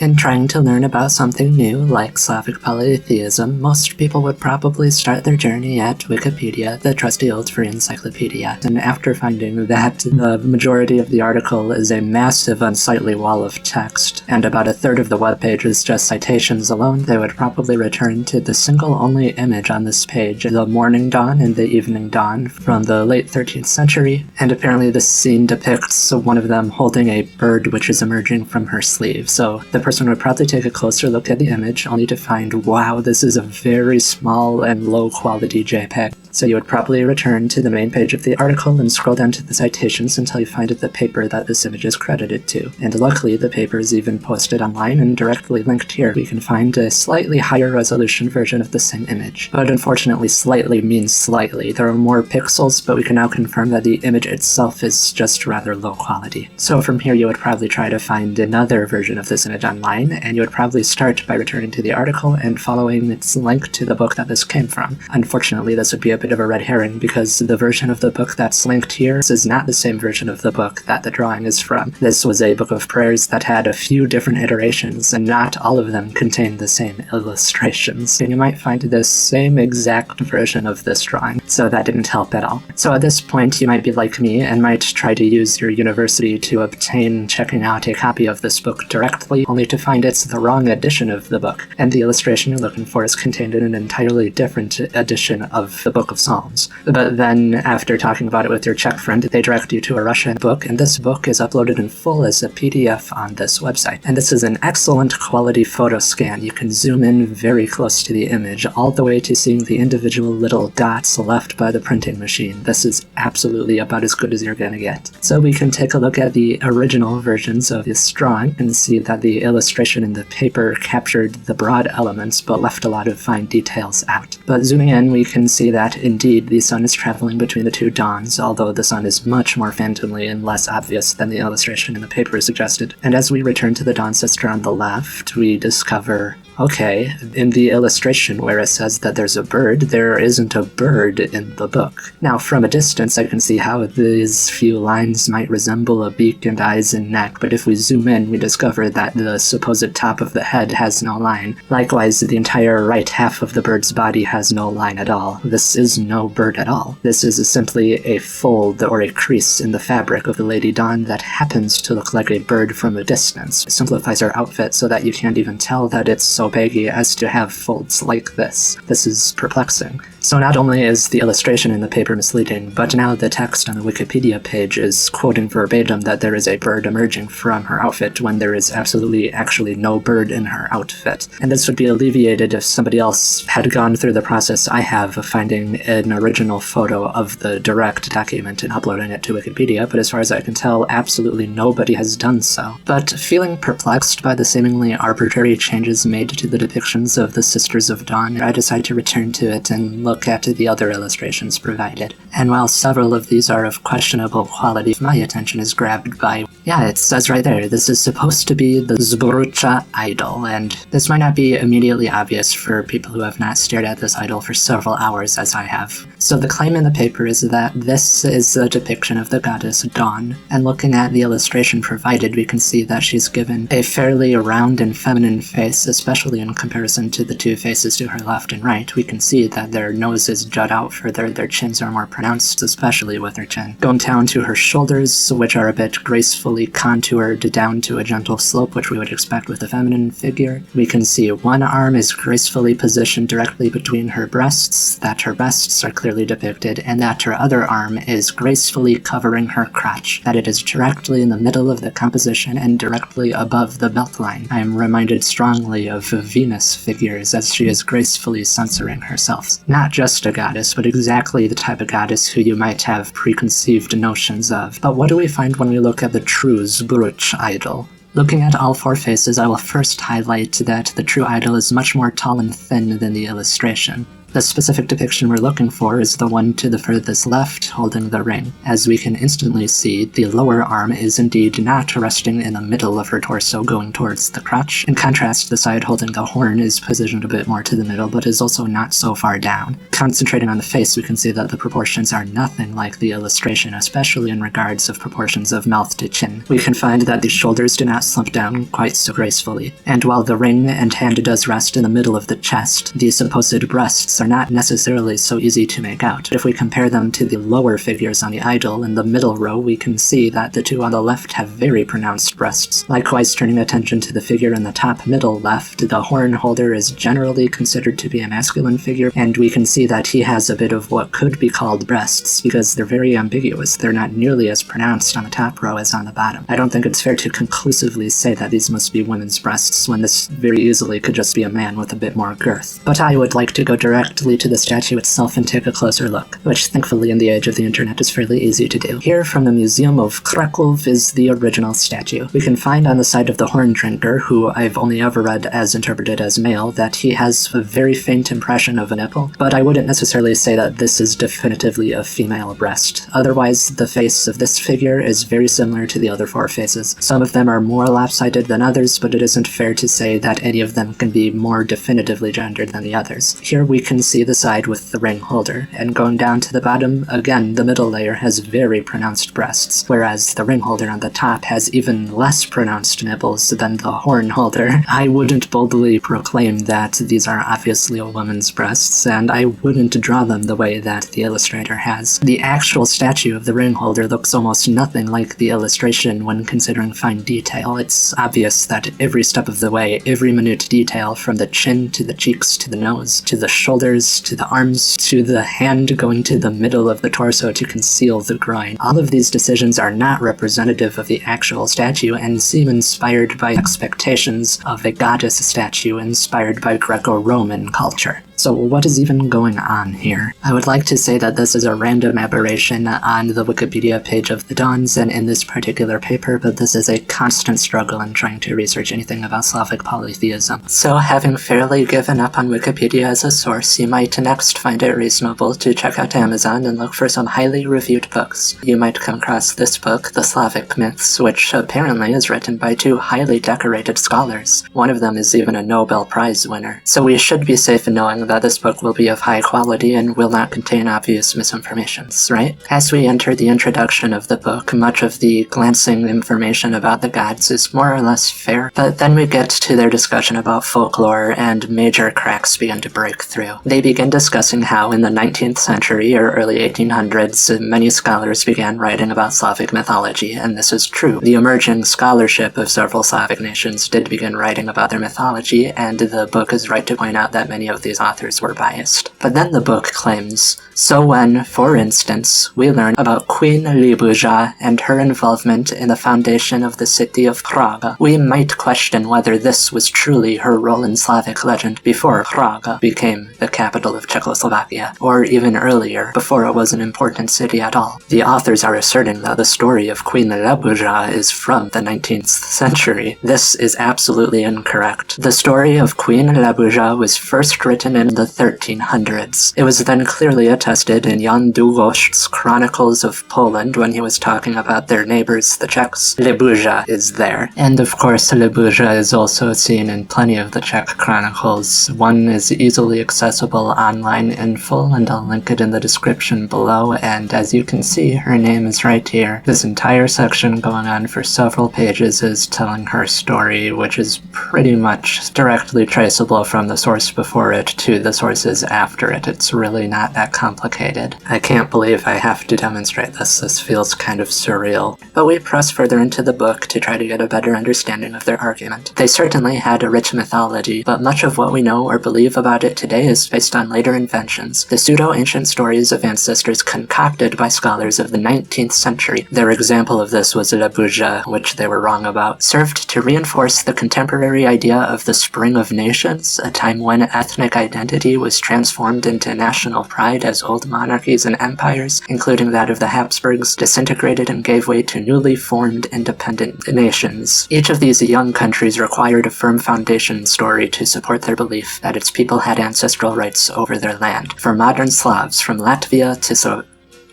In trying to learn about something new, like Slavic Polytheism, most people would probably start their journey at Wikipedia, the trusty old free encyclopedia. And after finding that the majority of the article is a massive, unsightly wall of text, and about a third of the webpage is just citations alone, they would probably return to the single only image on this page, the morning dawn and the evening dawn from the late 13th century, and apparently this scene depicts one of them holding a bird which is emerging from her sleeve. So the person would probably take a closer look at the image, only to find, wow, this is a very small and low-quality JPEG. So you would probably return to the main page of the article and scroll down to the citations until you find the paper that this image is credited to. And luckily, the paper is even posted online and directly linked here. We can find a slightly higher resolution version of the same image. But unfortunately, slightly means slightly. There are more pixels, but we can now confirm that the image itself is just rather low quality. So from here, you would probably try to find another version of this image online, and you would probably start by returning to the article and following its link to the book that this came from. Unfortunately, this would be a bit of a red herring because the version of the book that's linked here is not the same version of the book that the drawing is from. This was a book of prayers that had a few different iterations, and not all of them contained the same illustrations. And you might find the same exact version of this drawing, so that didn't help at all. So at this point, you might be like me and might try to use your university to obtain checking out a copy of this book directly, only to find it's the wrong edition of the book, and the illustration you're looking for is contained in an entirely different edition of the Book of Psalms. But then, after talking about it with your Czech friend, they direct you to a Russian book, and this book is uploaded in full as a PDF on this website. And this is an excellent quality photo scan. You can zoom in very close to the image, all the way to seeing the individual little dots left by the printing machine. This is absolutely about as good as you're gonna get. So we can take a look at the original versions of this drawing and see that the illustration in the paper captured the broad elements but left a lot of fine details out. But zooming in, we can see that indeed the sun is traveling between the two dawns, although the sun is much more phantomly and less obvious than the illustration in the paper suggested. And as we return to the dawn sister on the left, we discover, okay, in the illustration where it says that there's a bird, there isn't a bird in the book. Now, from a distance, I can see how these few lines might resemble a beak and eyes and neck, but if we zoom in, we discover that the supposed top of the head has no line. Likewise, the entire right half of the bird's body has no line at all. This is no bird at all. This is simply a fold or a crease in the fabric of the Lady Dawn that happens to look like a bird from a distance. It simplifies her outfit so that you can't even tell that it's so baggy as to have folds like this. This is perplexing. So not only is the illustration in the paper misleading, but now the text on the Wikipedia page is quoting verbatim that there is a bird emerging from her outfit when there is actually no bird in her outfit. And this would be alleviated if somebody else had gone through the process I have of finding an original photo of the direct document and uploading it to Wikipedia, but as far as I can tell, absolutely nobody has done so. But feeling perplexed by the seemingly arbitrary changes made to the depictions of the Sisters of Dawn, I decide to return to it and look at the other illustrations provided. And while several of these are of questionable quality, my attention is grabbed by, yeah, it says right there, this is supposed to be the Zbruch Idol, and this might not be immediately obvious for people who have not stared at this idol for several hours as I have. So the claim in the paper is that this is a depiction of the goddess Dawn, and looking at the illustration provided, we can see that she's given a fairly round and feminine face, especially in comparison to the two faces to her left and right. We can see that their noses jut out further, their chins are more pronounced, especially with her chin. Going down to her shoulders, which are a bit gracefully contoured down to a gentle slope, which we would expect with a feminine figure. We can see one arm is gracefully positioned directly between her breasts, that her breasts are clearly depicted, and that her other arm is gracefully covering her crotch, that it is directly in the middle of the composition and directly above the belt line. I am reminded strongly of Venus figures as she is gracefully censoring herself. Not just a goddess, but exactly the type of goddess who you might have preconceived notions of. But what do we find when we look at the true Zbruch Idol? Looking at all four faces, I will first highlight that the true idol is much more tall and thin than the illustration. The specific depiction we're looking for is the one to the furthest left, holding the ring. As we can instantly see, the lower arm is indeed not resting in the middle of her torso going towards the crotch. In contrast, the side holding the horn is positioned a bit more to the middle, but is also not so far down. Concentrating on the face, we can see that the proportions are nothing like the illustration, especially in regards of proportions of mouth to chin. We can find that the shoulders do not slump down quite so gracefully, and while the ring and hand does rest in the middle of the chest, the supposed breasts are not necessarily so easy to make out. If we compare them to the lower figures on the idol in the middle row, we can see that the two on the left have very pronounced breasts. Likewise, turning attention to the figure in the top middle left, the horn holder is generally considered to be a masculine figure, and we can see that he has a bit of what could be called breasts, because they're very ambiguous. They're not nearly as pronounced on the top row as on the bottom. I don't think it's fair to conclusively say that these must be women's breasts, when this very easily could just be a man with a bit more girth. But I would like to go directly to the statue itself and take a closer look, which thankfully in the age of the internet is fairly easy to do. Here from the Museum of Krakow is the original statue. We can find on the side of the horn drinker, who I've only ever read as interpreted as male, that he has a very faint impression of a nipple, but I wouldn't necessarily say that this is definitively a female breast. Otherwise, the face of this figure is very similar to the other four faces. Some of them are more lopsided than others, but it isn't fair to say that any of them can be more definitively gendered than the others. Here we can see the side with the ring holder, and going down to the bottom, again, the middle layer has very pronounced breasts, whereas the ring holder on the top has even less pronounced nipples than the horn holder. I wouldn't boldly proclaim that these are obviously a woman's breasts, and I wouldn't draw them the way that the illustrator has. The actual statue of the ring holder looks almost nothing like the illustration when considering fine detail. It's obvious that every step of the way, every minute detail, from the chin to the cheeks to the nose, to the shoulders, to the arms, to the hand going to the middle of the torso to conceal the groin. All of these decisions are not representative of the actual statue and seem inspired by expectations of a goddess statue inspired by Greco-Roman culture. So what is even going on here? I would like to say that this is a random aberration on the Wikipedia page of the Dons and in this particular paper, but this is a constant struggle in trying to research anything about Slavic polytheism. So having fairly given up on Wikipedia as a source, you might next find it reasonable to check out Amazon and look for some highly reviewed books. You might come across this book, The Slavic Myths, which apparently is written by two highly decorated scholars. One of them is even a Nobel Prize winner. So we should be safe in knowing that this book will be of high quality and will not contain obvious misinformations, right? As we enter the introduction of the book, much of the glancing information about the gods is more or less fair, but then we get to their discussion about folklore and major cracks begin to break through. They begin discussing how in the 19th century or early 1800s, many scholars began writing about Slavic mythology, and this is true. The emerging scholarship of several Slavic nations did begin writing about their mythology, and the book is right to point out that many of these authors were biased. But then the book claims, so when, for instance, we learn about Queen Libuja and her involvement in the foundation of the city of Praga, we might question whether this was truly her role in Slavic legend before Praga became the capital of Czechoslovakia, or even earlier, before it was an important city at all. The authors are asserting that the story of Queen Libuja is from the 19th century. This is absolutely incorrect. The story of Queen Libuja was first written in the 1300s. It was then clearly attested in Jan Długosz's Chronicles of Poland when he was talking about their neighbors, the Czechs. Libuja is there. And of course, Libuja is also seen in plenty of the Czech chronicles. One is easily accessible online in full, and I'll link it in the description below, and as you can see, her name is right here. This entire section going on for several pages is telling her story, which is pretty much directly traceable from the source before it to the sources after it. It's really not that complicated. I can't believe I have to demonstrate this. This feels kind of surreal. But we press further into the book to try to get a better understanding of their argument. They certainly had a rich mythology, but much of what we know or believe about it today is based on later inventions, the pseudo-ancient stories of ancestors concocted by scholars of the 19th century. Their example of this was Libuja, which they were wrong about, served to reinforce the contemporary idea of the Spring of Nations, a time when ethnic identity was transformed into national pride as old monarchies and empires, including that of the Habsburgs, disintegrated and gave way to newly formed independent nations. Each of these young countries required a firm foundation story to support their belief that its people had ancestral rights over their land. For modern Slavs, from Latvia to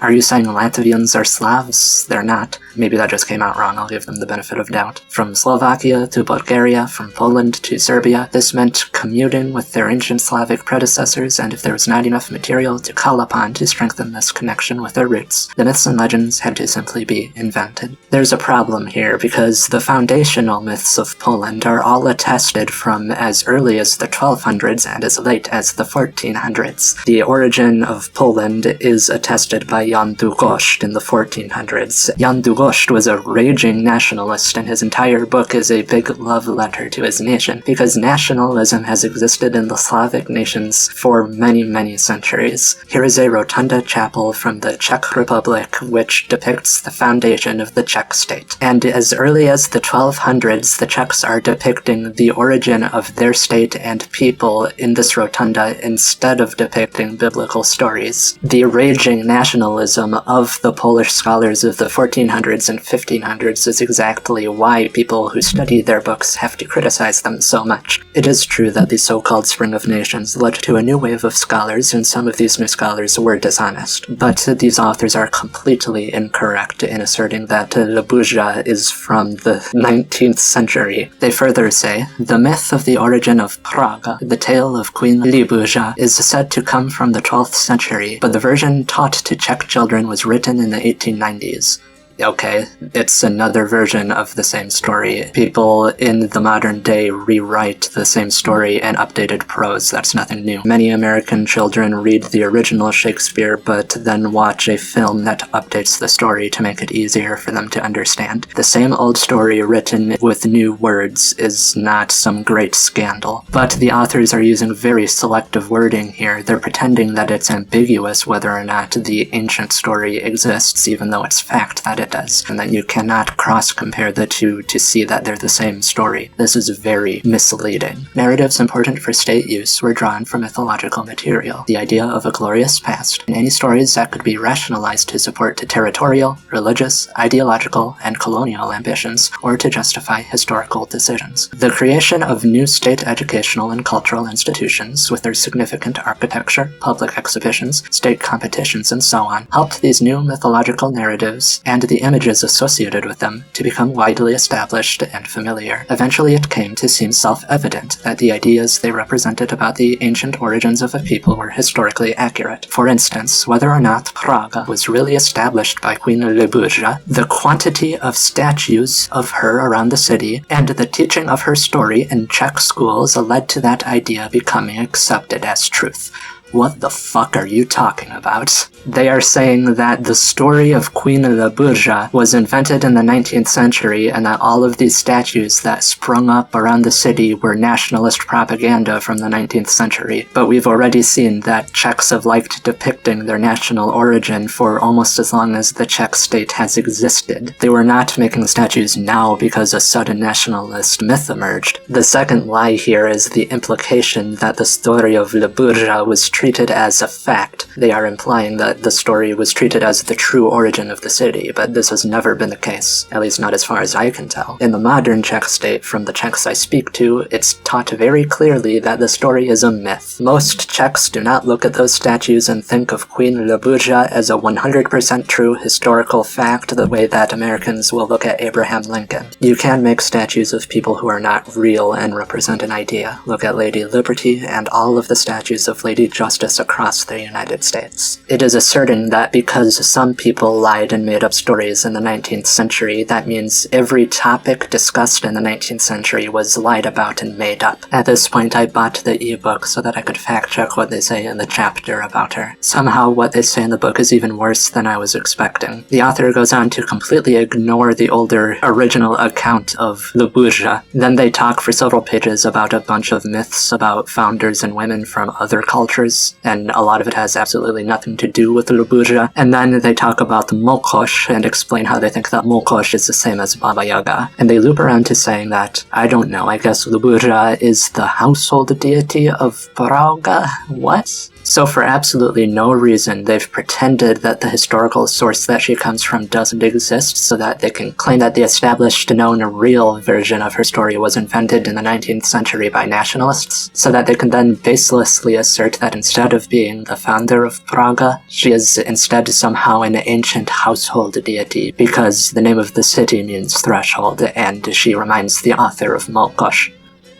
Are you saying Latvians are Slavs? They're not. Maybe that just came out wrong, I'll give them the benefit of doubt. From Slovakia to Bulgaria, from Poland to Serbia, this meant commuting with their ancient Slavic predecessors, and if there was not enough material to call upon to strengthen this connection with their roots, the myths and legends had to simply be invented. There's a problem here, because the foundational myths of Poland are all attested from as early as the 1200s and as late as the 1400s. The origin of Poland is attested by Jan Długosz in the 1400s. Jan Długosz was a raging nationalist, and his entire book is a big love letter to his nation, because nationalism has existed in the Slavic nations for many, many centuries. Here is a rotunda chapel from the Czech Republic, which depicts the foundation of the Czech state. And as early as the 1200s, the Czechs are depicting the origin of their state and people in this rotunda instead of depicting biblical stories. The raging nationalism of the Polish scholars of the 1400s and 1500s is exactly why people who study their books have to criticize them so much. It is true that the so-called Spring of Nations led to a new wave of scholars, and some of these new scholars were dishonest. But these authors are completely incorrect in asserting that Libuja is from the 19th century. They further say, the myth of the origin of Prague, the tale of Queen Libuja, is said to come from the 12th century, but the version taught to Czech children was written in the 1890s. Okay, it's another version of the same story. People in the modern day rewrite the same story in updated prose. That's nothing new. Many American children read the original Shakespeare, but then watch a film that updates the story to make it easier for them to understand. The same old story written with new words is not some great scandal. But the authors are using very selective wording here. They're pretending that it's ambiguous whether or not the ancient story exists, even though it's fact that it does, and that you cannot cross-compare the two to see that they're the same story. This is very misleading. Narratives important for state use were drawn from mythological material, the idea of a glorious past, and any stories that could be rationalized to support territorial, religious, ideological, and colonial ambitions, or to justify historical decisions. The creation of new state educational and cultural institutions, with their significant architecture, public exhibitions, state competitions, and so on, helped these new mythological narratives and the images associated with them to become widely established and familiar. Eventually it came to seem self-evident that the ideas they represented about the ancient origins of a people were historically accurate. For instance, whether or not Prague was really established by Queen Libuja, the quantity of statues of her around the city and the teaching of her story in Czech schools led to that idea becoming accepted as truth. What the fuck are you talking about? They are saying that the story of Queen Libuja was invented in the 19th century and that all of these statues that sprung up around the city were nationalist propaganda from the 19th century. But we've already seen that Czechs have liked depicting their national origin for almost as long as the Czech state has existed. They were not making statues now because a sudden nationalist myth emerged. The second lie here is the implication that the story of Libuja was treated as a fact. They are implying that the story was treated as the true origin of the city, but this has never been the case, at least not as far as I can tell. In the modern Czech state, from the Czechs I speak to, it's taught very clearly that the story is a myth. Most Czechs do not look at those statues and think of Queen Libuja as a 100% true historical fact the way that Americans will look at Abraham Lincoln. You can make statues of people who are not real and represent an idea. Look at Lady Liberty and all of the statues of Lady Justice across the United States. It is asserting that because some people lied and made up stories in the 19th century, that means every topic discussed in the 19th century was lied about and made up. At this point, I bought the ebook so that I could fact-check what they say in the chapter about her. Somehow, what they say in the book is even worse than I was expecting. The author goes on to completely ignore the older original account of Libuja. Then they talk for several pages about a bunch of myths about founders and women from other cultures, and a lot of it has absolutely nothing to do with Libuja. And then they talk about Mokosh and explain how they think that Mokosh is the same as Baba Yaga. And they loop around to saying that, I don't know, I guess Libuja is the household deity of Praga? What? So for absolutely no reason, they've pretended that the historical source that she comes from doesn't exist so that they can claim that the established, known, real version of her story was invented in the 19th century by nationalists, so that they can then baselessly assert that instead of being the founder of Praga, she is instead somehow an ancient household deity, because the name of the city means threshold, and she reminds the author of Mokosh.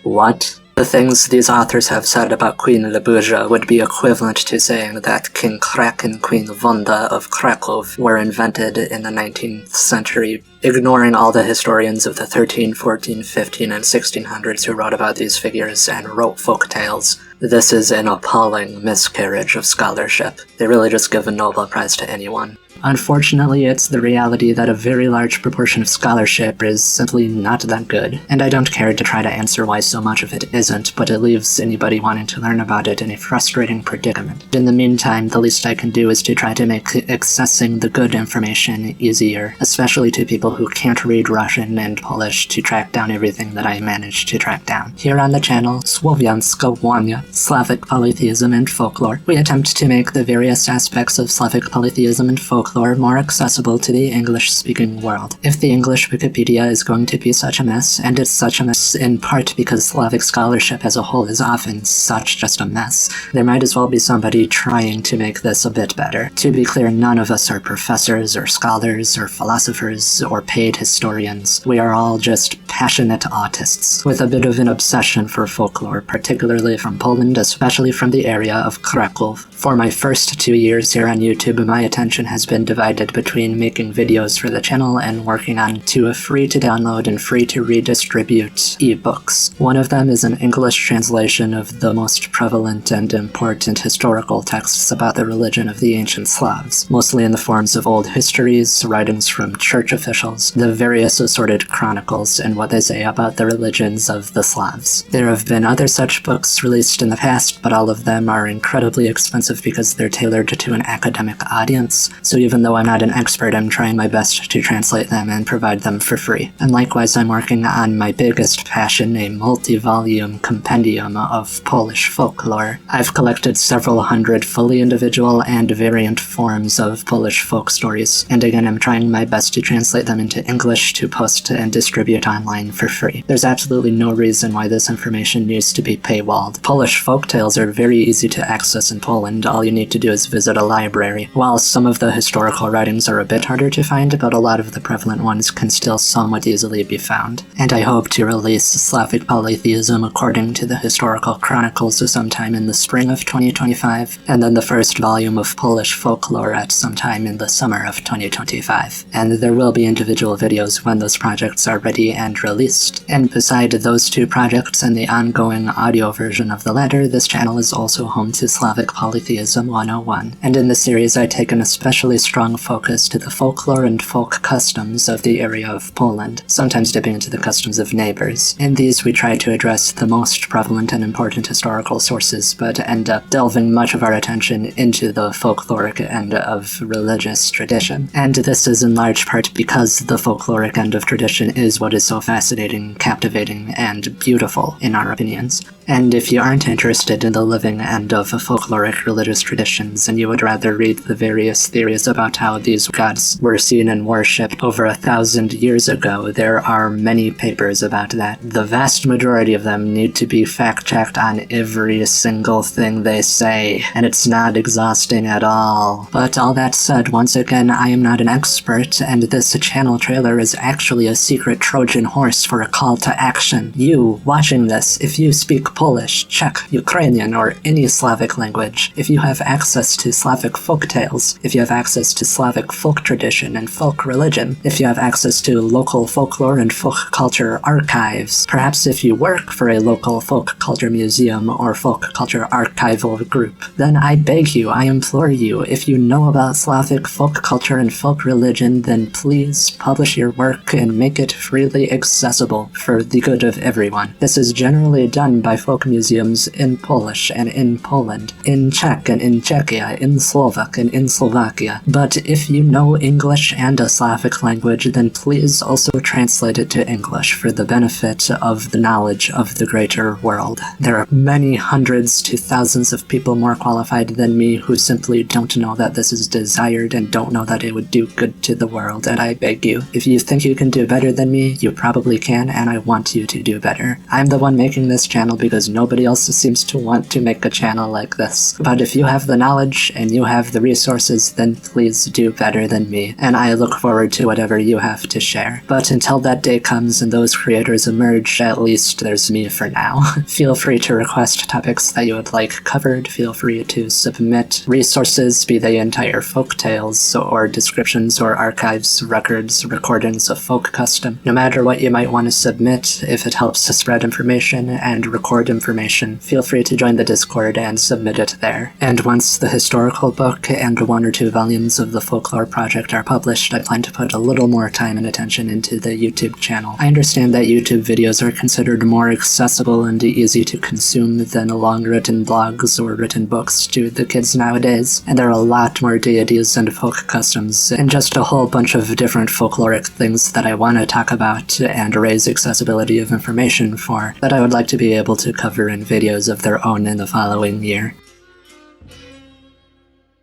What? The things these authors have said about Queen Libuja would be equivalent to saying that King Krek and Queen Wanda of Krakow were invented in the 19th century, ignoring all the historians of the 13, 14, 15, and 1600s who wrote about these figures and wrote folk tales. This is an appalling miscarriage of scholarship. They really just give a Nobel Prize to anyone. Unfortunately, it's the reality that a very large proportion of scholarship is simply not that good, and I don't care to try to answer why so much of it isn't, but it leaves anybody wanting to learn about it in a frustrating predicament. In the meantime, the least I can do is to try to make accessing the good information easier, especially to people who can't read Russian and Polish to track down everything that I managed to track down. Here on the channel, Słowiańska, łania, Slavic Polytheism and Folklore, we attempt to make the various aspects of Slavic Polytheism and folklore more accessible to the English-speaking world. If the English Wikipedia is going to be such a mess, and it's such a mess in part because Slavic scholarship as a whole is often such just a mess, there might as well be somebody trying to make this a bit better. To be clear, none of us are professors or scholars or philosophers or paid historians. We are all just passionate autists with a bit of an obsession for folklore, particularly from Poland, especially from the area of Krakow. For my first 2 years here on YouTube, my attention has been divided between making videos for the channel and working on 2 free-to-download and free-to-redistribute ebooks. One of them is an English translation of the most prevalent and important historical texts about the religion of the ancient Slavs, mostly in the forms of old histories, writings from church officials, the various assorted chronicles, and what they say about the religions of the Slavs. There have been other such books released in the past, but all of them are incredibly expensive because they're tailored to an academic audience, so even though I'm not an expert, I'm trying my best to translate them and provide them for free. And likewise, I'm working on my biggest passion, a multi-volume compendium of Polish folklore. I've collected several hundred fully individual and variant forms of Polish folk stories, and again, I'm trying my best to translate them into English to post and distribute online for free. There's absolutely no reason why this information needs to be paywalled. Polish folktales are very easy to access in Poland. All you need to do is visit a library. While some of the historical writings are a bit harder to find, but a lot of the prevalent ones can still somewhat easily be found. And I hope to release Slavic Polytheism according to the historical chronicles sometime in the spring of 2025, and then the first volume of Polish folklore at sometime in the summer of 2025. And there will be individual videos when those projects are ready and released. And beside those 2 projects and the ongoing audio version of the latter, this channel is also home to Slavic Polytheism 101. And in the series, I take an especially strong focus to the folklore and folk customs of the area of Poland, sometimes dipping into the customs of neighbors. In these, we try to address the most prevalent and important historical sources, but end up delving much of our attention into the folkloric end of religious tradition. And this is in large part because the folkloric end of tradition is what is so fascinating, captivating, and beautiful, in our opinions. And if you aren't interested in the living end of folkloric religious traditions, and you would rather read the various theories about how these gods were seen and worshipped over 1,000 years ago, there are many papers about that. The vast majority of them need to be fact-checked on every single thing they say, and it's not exhausting at all. But all that said, once again, I am not an expert, and this channel trailer is actually a secret Trojan horse for a call to action. You, watching this, if you speak Polish, Czech, Ukrainian, or any Slavic language, if you have access to Slavic folktales, if you have access to Slavic folk tradition and folk religion, if you have access to local folklore and folk culture archives, perhaps if you work for a local folk culture museum or folk culture archival group, then I beg you, I implore you, if you know about Slavic folk culture and folk religion, then please publish your work and make it freely accessible for the good of everyone. This is generally done by folk museums in Polish and in Poland, in Czech and in Czechia, in Slovak and in Slovakia, But if you know English and a Slavic language, then please also translate it to English for the benefit of the knowledge of the greater world. There are many hundreds to thousands of people more qualified than me who simply don't know that this is desired and don't know that it would do good to the world, and I beg you, if you think you can do better than me, you probably can, and I want you to do better. I'm the one making this channel because nobody else seems to want to make a channel like this. But if you have the knowledge and you have the resources, then please do better than me, and I look forward to whatever you have to share. But until that day comes and those creators emerge, at least there's me for now. Feel free to request topics that you would like covered, feel free to submit resources, be they entire folk tales, or descriptions or archives, records, recordings of folk custom. No matter what you might want to submit, if it helps to spread information and record information, feel free to join the Discord and submit it there. And once the historical book and 1 or 2 volumes of the Folklore Project are published, I plan to put a little more time and attention into the YouTube channel. I understand that YouTube videos are considered more accessible and easy to consume than long-written blogs or written books to the kids nowadays, and there are a lot more deities and folk customs, and just a whole bunch of different folkloric things that I want to talk about and raise accessibility of information for, that I would like to be able to cover in videos of their own in the following year.